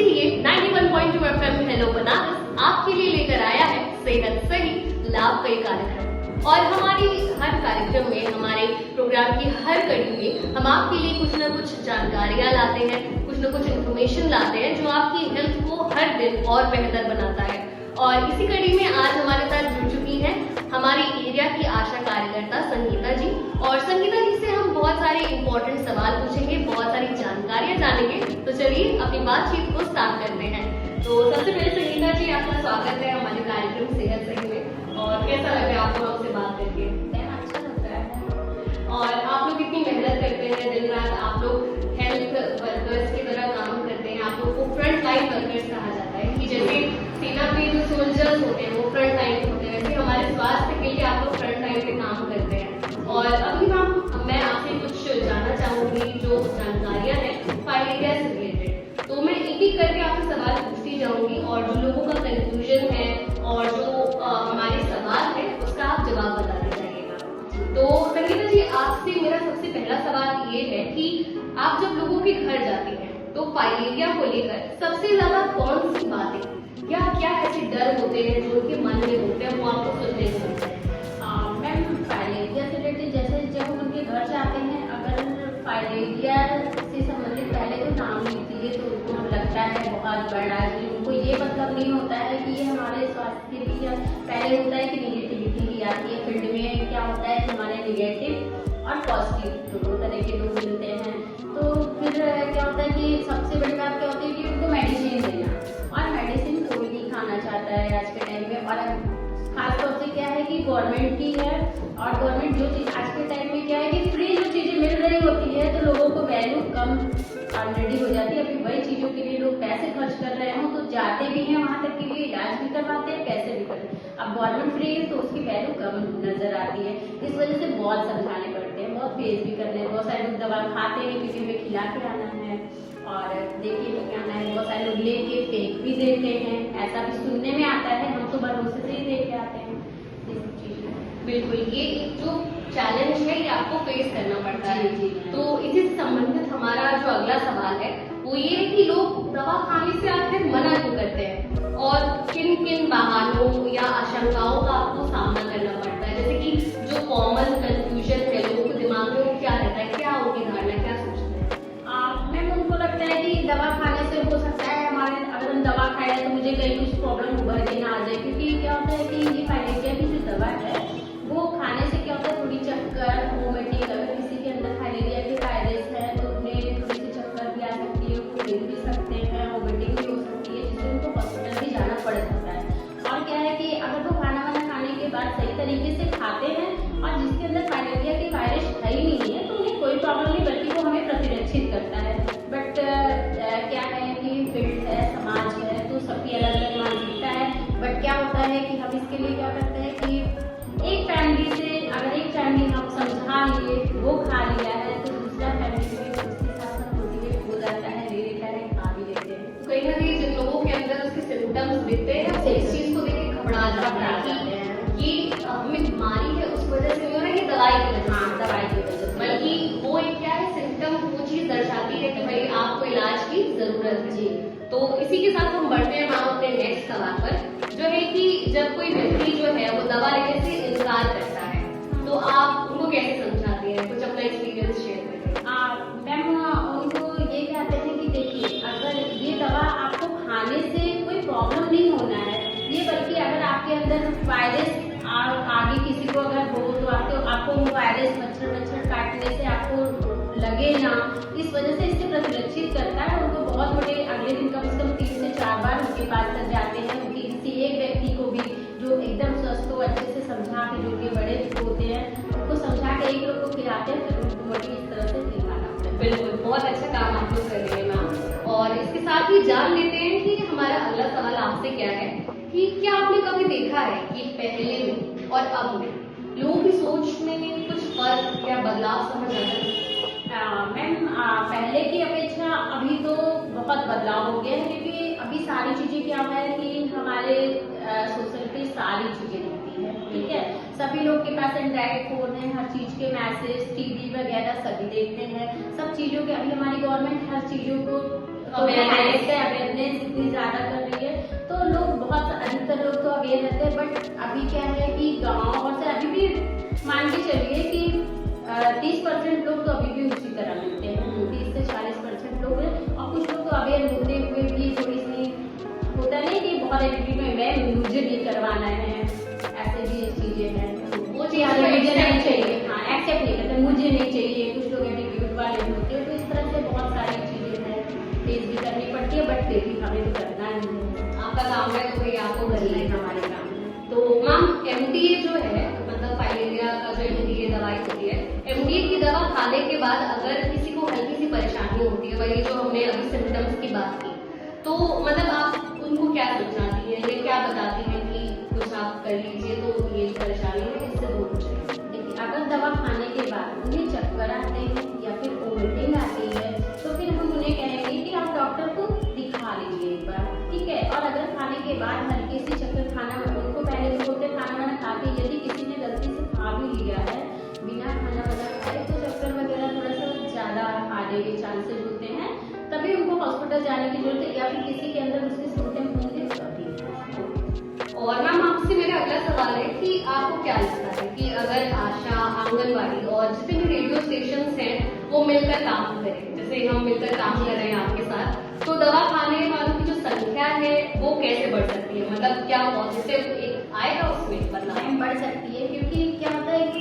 इसीलिए 91.2 FM hello Banaras आपके लिए लेकर आया है सेहत सही लाभकारी कार्यक्रम। और हमारी हर कार्यक्रम में, हमारे प्रोग्राम की हर कड़ी में हम आपके लिए कुछ न कुछ जानकारियां लाते हैं, कुछ न कुछ इन्फॉर्मेशन लाते हैं जो आपकी हेल्थ को हर दिन और बेहतर बनाता है। और इसी कड़ी में आज हमारे साथ जुड़ चुकी हैं हमारी एरिया की आशा कार्यकर्ता संगीता जी। और संगीता जी से हम बहुत सारे इम्पोर्टेंट सवाल पूछेंगे, बहुत सारी जानकारियां जानेंगे। तो चलिए अपनी बातचीत को स्टार्ट करते हैं। तो सबसे पहले संगीता जी, आपका स्वागत है हमारे कार्यक्रम सेहत सही में। और कैसा लग रहा है आपको हमसे बात करके? अच्छा लगता है। और आप लोग इतनी मेहनत करते हैं, दिन रात आप लोग हेल्थ वर्कर्स की तरह काम करते हैं। आप लोग को फ्रंट लाइन वर्कर्स कहा जाता है कि जैसे सेना पे जो सोल्जर्स होते हैं वो फ्रंट लाइन पे होते हैं, वैसे हमारे स्वास्थ्य के लिए आप लोग फ्रंट लाइन पे काम करते हैं। और अभी मैं आपसे कुछ जानना चाहूंगी जो जानकारियां हैं फाइलेरिया से रिलेटेड। तो मैं एक एक करके आपसे सवाल पूछती जाऊंगी और जो लोगों का कंफ्यूजन है और जो हमारे सवाल है उसका आप जवाब बताते जाइएगा। तो संगीता जी, आपसे मेरा सबसे पहला सवाल ये है कि आप जब लोगों के घर जाती हैं तो फाइलेरिया को लेकर सबसे ज्यादा कौन सी बातें या क्या ऐसे डर होते हैं जो उनके मन में होते हैं वो आपको सुनने को मिलते हैं? मैम, फाइलेरिया से रिलेटेड जैसे जब हम उनके घर जाते हैं, अगर फाइलेरिया से संबंधित पहले तो नाम लिखती है तो उनको लगता है बहुत बड़ा है। उनको ये मतलब नहीं होता है कि ये हमारे स्वास्थ्य के लिए, पहले होता है कि निगेटिविटी ही आती है। फील्ड में क्या होता है कि हमारे निगेटिव और पॉजिटिव दोनों तरह के लोग मिलते हैं। तो फिर क्या होता है कि सबसे बड़ी बात क्या होती है कि उनको मेडिसिन देना, और मेडिसिन कोई नहीं खाना चाहता है आज के टाइम में। और खासतौर से क्या है कि गवर्नमेंट की है, और गवर्नमेंट जो चीज़ आज के टाइम में क्या है कि फ्री जो चीज़ें मिल रही होती है तो लोगों को वैल्यू कम ऑलरेडी हो जाती है। अभी वही चीज़ों के लिए लोग पैसे खर्च कर रहे हों तो जाते भी हैं वहाँ तक के लिए, इलाज भी करवाते हैं, पैसे भी करते हैं। अब गवर्नमेंट फ्री है तो उसकी वैल्यू कम नजर आती है। इस वजह से बहुत समझाने पड़ते हैं, बहुत फेस भी करते हैं। बहुत सारे लोग दवा खाते हैं क्योंकि हमें खिला के आना है और देखिए नहीं आना है। बहुत सारे लोग लेके फेंक भी देते हैं, ऐसा भी सुनने में आता है। हम तो भरोसे से ही देके आते हैं ये सब चीजें। बिल्कुल, ये एक जो चैलेंज है ये आपको फेस करना पड़ता है। जी। तो इसी से संबंधित हमारा जो अगला सवाल है वो ये है कि लोग दवा खाने से आखिर मना क्यों करते हैं और किन किन बहानों या आशंकाओं का आपको सामना करना पड़ता है? जैसे कि जो कॉमन कंफ्यूजन है लोगों के दिमाग में वो क्या रहता है, क्या उनकी धारणा, क्या सोचते हैं? मैम, उनको लगता है कि दवा खाने से हो सकता है हमारे, अगर हम दवा खाए तो मुझे कहीं कुछ प्रॉब्लम उभर के ना आ जाए। क्योंकि क्या होता है कि ये फाइलेरिया की जो दवा है वो खाने से क्या होता है, थोड़ी चक्कर, वोमिटिंग, अगर किसी के अंदर फाइलेरिया के वायरस है तो उन्हें थोड़ी सी चक्कर भी आ सकती है, वो गिर भी सकते हैं, वोमिटिंग भी हो सकती है, जिससे उनको हॉस्पिटल भी जाना पड़ सकता है। और क्या है कि अगर वो खाना वाना खाने के बाद सही तरीके से खाते हैं और जिसके अंदर फाइलेरिया के वायरस है ही नहीं है तो उन्हें कोई प्रॉब्लम नहीं, बल्कि वो हमें प्रतिरक्षित करता है। बट क्या है कि फील्ड है, समाज है, तो सबकी अलग अलग मानसिकता है। बट क्या होता है कि हम इसके लिए क्या करते हैं कि एक फैमिली से, अगर एक फैमिली हम समझा लिए, वो खा लिया है तो दूसरा फैमिली भी उसके साथ साथ मोटिवेट हो जाता है, ले लेता है, खा भी लेते हैं। तो कहीं ना कहीं जिन लोगों के अंदर उसके सिम्टम्स दिखते हैं वो इस चीज को देख के घबरा जाते हैं कि ये हमें बीमारी है उस वजह से नहीं हो रहा, ये दवाई की वजह से, दवाई की वजह से, बल्कि वो एक क्या है सिम्टम, वो चीज दर्शाती है कि भाई आपको इलाज की जरूरत है। जी। तो इसी के साथ हम बढ़ते हैं मैम अपने नेक्स्ट सवाल पर, जो है कि जब कोई व्यक्ति जो है वो दवा लेने से इनकार करता है तो आप उनको कैसे समझाती हैं? कुछ अपना एक्सपीरियंस शेयर करें। मैम, उनको ये कहते हैं कि देखिए, अगर ये दवा आपको खाने से कोई प्रॉब्लम नहीं होना है, ये बल्कि अगर आपके अंदर वायरस आगे किसी को अगर हो तो आपको वो वायरस मच्छर काटने से आपको लगे ना, इस वजह से इससे प्रतिरक्षित करता है। उनको बहुत बड़े अगले दिन कम से कम 3 से 4 बार उनके पास तक जाते हैं। उनके किसी एक व्यक्ति को भी जो एकदम स्वस्थ हो, अच्छे से समझा के, जो कि बड़े होते हैं उनको समझा के एक लोग को खिलाते हैं, फिर उनको बड़ी इस तरह से खिलाना पड़ता है। बिल्कुल, बहुत अच्छा काम आप लोग कर रहे हैं मैम। और इसके साथ ही जान लेते हैं कि हमारा अगला सवाल आपसे क्या है कि क्या आपने कभी देखा है कि पहले में और अब में लोगों की सोच में कुछ फर्क या बदलाव समझ आता है? मैम, पहले की अपेक्षा अभी तो बहुत बदलाव हो गया है। क्योंकि अभी सारी चीजें क्या है कि हमारे सोशल पे सारी चीजें दिखती है, ठीक है। सभी लोग के पास एंड्रॉइड फोन है, हर चीज के मैसेज, टीवी वगैरह सभी देखते हैं। सब चीजों के अभी हमारी गवर्नमेंट हर चीजों को अवेयरनेस अवेयरनेस इतनी ज़्यादा कर रही है तो लोग बहुत अधिकतर लोग तो अवेयर रहते हैं। बट अभी क्या है कि गाँव और से अभी भी मान के चलिए कि 30% लोग तो अभी भी उसी तरह मिलते हैं, 30 से 40% लोग हैं। और कुछ लोग तो अवेयर होते हुए भी थोड़ी सी होता नहीं कि बहुत एटीट्यूड में मैं मुझे नहीं करवाना है, ऐसे भी चीज़ें हैं। वो चीज़ मुझे नहीं चाहिए, हाँ एक्सेप्ट नहीं करते, मुझे नहीं चाहिए। कुछ लोग एटीट्यूड वाले होते हैं, तो इस तरह से बहुत सारी चीज़ें हैं फेस भी करनी पड़ती है। बट फिर भी हमें तो करना ही है, आपका काम है तो भैया आपको करना करना ही है। हमारे काम है। तो मैम एमडीए जो है मतलब फाइलेरिया का जो एमडीए दवाई होती है, एमडीए की दवा खाने के बाद अगर किसी को हल्की सी परेशानी होती है, वही जो हमने अभी सिम्टम्स की बात की, तो मतलब आप उनको क्या समझाती हैं या क्या बताती हैं कि कुछ आप कर लीजिए तो ये परेशानी है इससे दूर हो जाएगी? देखिए, अगर दवा खाने के बाद उन्हें चक्कर आते हैं या फिर वोमिटिंग आती है तो फिर हम उन्हें कहेंगे कि आप डॉक्टर को दिखा लीजिए एक बार, ठीक है। और अगर खाने के बाद हल्की सी चक्कर खाना, उनको पहले तो बोलते खाना वाना खा के, यदि किसी ने गलती से खा भी लिया है बिना खाना वाना खाए तो चक्कर वगैरह थोड़ा सा ज़्यादा आने के चांसेस होते हैं, तभी उनको हॉस्पिटल जाने की जरूरत है। या फिर किसी के अंदर उसके सिम्टम होंगे तभी। और मैम आपसे मेरा अगला सवाल है कि आपको क्या लगता है कि अगर आशा, आंगनवाड़ी और जितने भी रेडियो स्टेशन हैं वो मिलकर काम करें, जैसे हम मिलकर काम कर रहे हैं आपके साथ, तो दवा खाने वालों की जो संख्या है वो कैसे बढ़ सकती है? मतलब क्या पॉजिटिव एक आएगा उसमें बदलाव? बढ़ सकती है, क्योंकि क्या होता है कि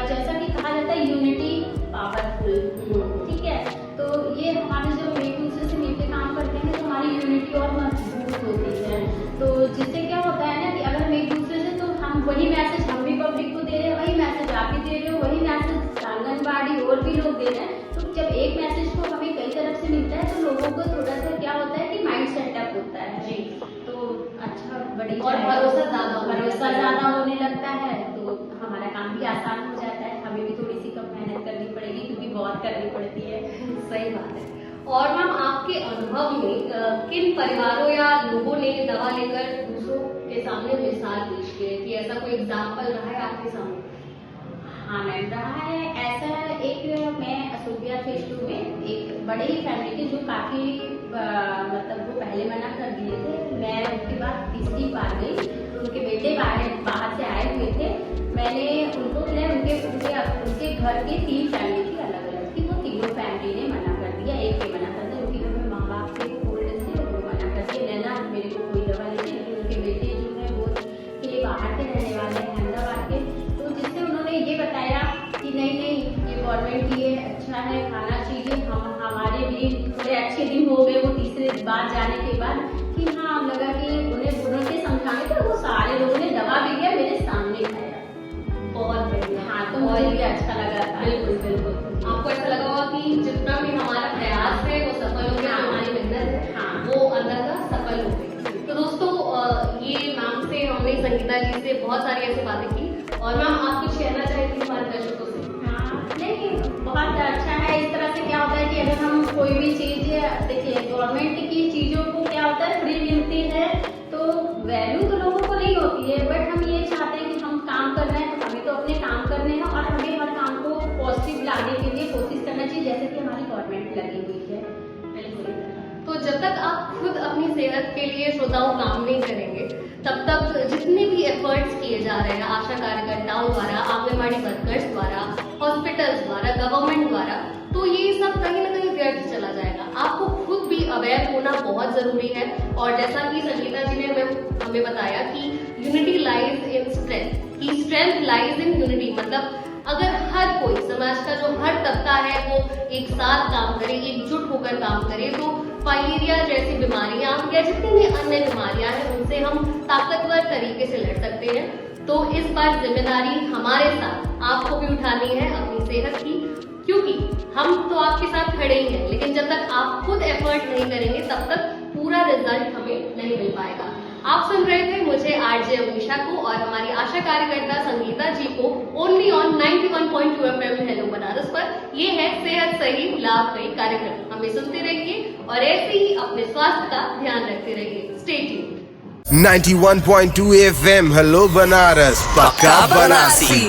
जैसा कि कहा जाता है यूनिटी पावरफुल, ठीक है। तो ये हमारे जब एक दूसरे से मिलकर काम करते हैं तो हमारी यूनिटी और मजबूत होती है। तो जिससे क्या होता है ना कि अगर हम एक दूसरे से, तो हम वही मैसेज हम भी पब्लिक को दे रहे हैं, वही मैसेज आप भी दे रहे हो, वही मैसेज आंगनबाड़ी और भी लोग दे रहे हैं। तो जब एक मैसेज को हमें कई तरफ से मिलता है तो लोगों को थोड़ा सा क्या होता है कि माइंड सेटअप होता है जी। तो अच्छा बड़ी और भरोसा ज़्यादा होने लगता है, तो हमारा काम भी आसान हो जाता है। हमें भी थोड़ी सी कम मेहनत करनी पड़ेगी क्योंकि बहुत करनी पड़ती है। सही बात है। और मैम आपके अनुभव में किन परिवारों या लोगों ने दवा लेकर दूसरों के सामने मिसाल पेश की है कि ऐसा कोई एग्जाम्पल रहा है आपके सामने? हाँ मैम, रहा है ऐसा। एक मैं अशोकिया फेज 2 में एक बड़े ही फैमिली थी जो काफ़ी मतलब वो पहले मना कर दिए थे। मैं उसके बाद तीसरी बार गई तो उनके बेटे बाहर से आए हुए थे। मैंने उनको उनके घर की 3 फैमिली थी अलग अलग थी, वो तीनों फैमिली ने मना कर दिया। एक ने मना कर दिया, उनके घर में माँ बाप थे वो ओल्ड से, वो मना कर दिया नैना मेरे को कोई दवा नहीं चाहिए। लेकिन उनके बेटे जो है वो के बाहर के रहने वाले हैं अहमदाबाद के, तो जिससे उन्होंने ये बताया कि नहीं ये गवर्नमेंट की है, अच्छा है, खाना चाहिए। हमारे भी थोड़े अच्छे दिन हो गए वो तीसरे बार जाने के बाद कि हाँ लगा कि उन्होंने समझाने तो वो सारे लोगों ने दवा भी लिया, मेरे सामने खाया। बहुत बढ़िया। हाँ, तो मुझे भी अच्छा लगा था। बिल्कुल बिल्कुल। आपको ऐसा लगा होगा कि जितना भी हमारा प्रयास है वो सफल हो गया, हमारी मेहनत है हाँ, वो अंदर का सफल हो गई। तो दोस्तों ये मैम से हमने संगीता जी से बहुत सारी ऐसी बातें की। और मैम आप कुछ कहना चाहेंगी हमारे दर्शकों से? हाँ, नहीं बहुत अच्छा है। इस तरह से क्या होता है कि अगर हम कोई भी चीज़, देखिए गवर्नमेंट की चीज़ों को क्या होता है फ्री मिलती है तो वैल्यू तो लोगों को नहीं होती है। बट हम ये चाहते हैं कि हम काम कर रहे हैं तो हमें तो अपने काम करने हैं और हमें हर काम को पॉजिटिव लाने के लिए कोशिश करना चाहिए, जैसे कि हमारी गवर्नमेंट लगी हुई है। बिल्कुल। तो जब तक आप खुद अपनी सेहत के लिए श्रोताओं काम नहीं करेंगे तब तक जितने भी एफर्ट्स किए जा रहे हैं आशा कार्यकर्ताओं द्वारा, आंगनबाड़ी वर्कर्स द्वारा, हॉस्पिटल्स द्वारा, गवर्नमेंट द्वारा, तो ये सब कहीं ना कहीं व्यर्थ चला जाएगा। आपको खुद भी अवेयर होना बहुत जरूरी है। और जैसा कि संगीता जी ने हमें बताया कि यूनिटी लाइज इन स्ट्रेंथ, की स्ट्रेंथ लाइज इन यूनिटी, मतलब अगर हर कोई समाज का जो हर तबका है वो एक साथ काम करे, एकजुट होकर काम करे, तो फाइलेरिया जैसी बीमारियां या जितनी भी अन्य बीमारियां हैं उनसे हम ताकतवर तरीके से लड़ सकते हैं। तो इस बार जिम्मेदारी हमारे साथ आपको भी उठानी है अपनी सेहत की, क्योंकि हम तो आपके साथ खड़े ही हैं, लेकिन जब तक आप खुद एफर्ट नहीं करेंगे तब तक पूरा रिजल्ट हमें नहीं मिल पाएगा। आप सुन रहे थे मुझे आरजे अमीशा को और हमारी आशा कार्यकर्ता संगीता जी को only on 91.2 FM hello Banaras पर। ये है सेहत सही लाभ कई कार्यक्रम। हमें सुनते रहिए और ऐसे ही अपने स्वास्थ्य का ध्यान रखते रहिए। Stay tuned. 91.2 FM hello Banaras, पक्का बनारसी।